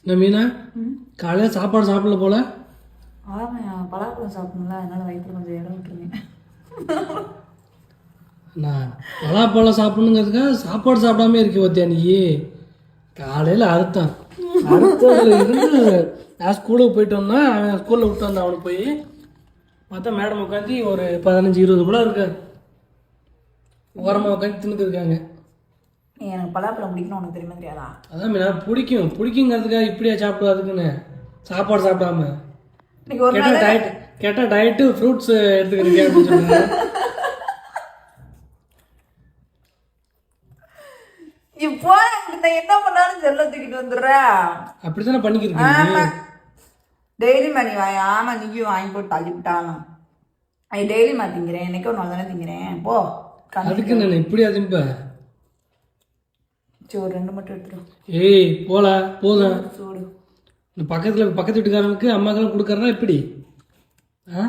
என்ன மீனா காலையில் சாப்பாடு சாப்பிடல போல? ஆமாம், பலாப்பழம் சாப்பிடணும்ல, அதனால வயிற்றுல கொஞ்சம் இடம் விட்டுருங்க. நான் பலாப்பழம் சாப்பிடணுங்கிறதுக்காக சாப்பாடு சாப்பிடாம இருக்க பார்த்தியா நீ? காலையில் அறுத்தான் இருந்து நான் ஸ்கூலுக்கு போயிட்டோம்னா அவன் ஸ்கூலில் விட்டு வந்தான். அவனுக்கு போய் பார்த்தா மேடம் உட்காந்து ஒரு 15-20 கூட இருக்காரு ஓரமாக உட்காந்து தின்னுட்டு இருக்காங்க. எனக்கு பலாப்பழம் பிடிக்கணும், உனக்கு தெரியுமா தெரியாதா? அதான் மீனா பிடிக்குங்கிறதுக்காக இப்படியா சாப்பிடுவாதுக்குன்னு சாப்பாடு சாப்பிடாம கேட்டால் டயட்டு ஃப்ரூட்ஸ் எடுத்துக்கிறீங்க அப்படின்னு சொன்னாங்க. இப்போ என்ன பண்ணாலும் செல்ல தூக்கிட்டு வந்துடுறேன். அப்படித்தானே பண்ணிக்கிறீங்க டெய்லி மணி ஆமா, நீயும் வாங்கி போட்டு தள்ளிவிட்டாலும் டெய்லி திங்கிறேன். என்னைக்கு ஒரு நாள் தானே திங்கிறேன். போ, அதுக்கு நான் இப்படியா திம்ப? சரி, ஒரு 2 மட்டும் எடுத்துடும். ஏய் போல போதும். சூடு பக்கத்து வீட்டுக்காரனுக்கு அம்மாக்கெல்லாம் கொடுக்கறதா எப்படி? ஆ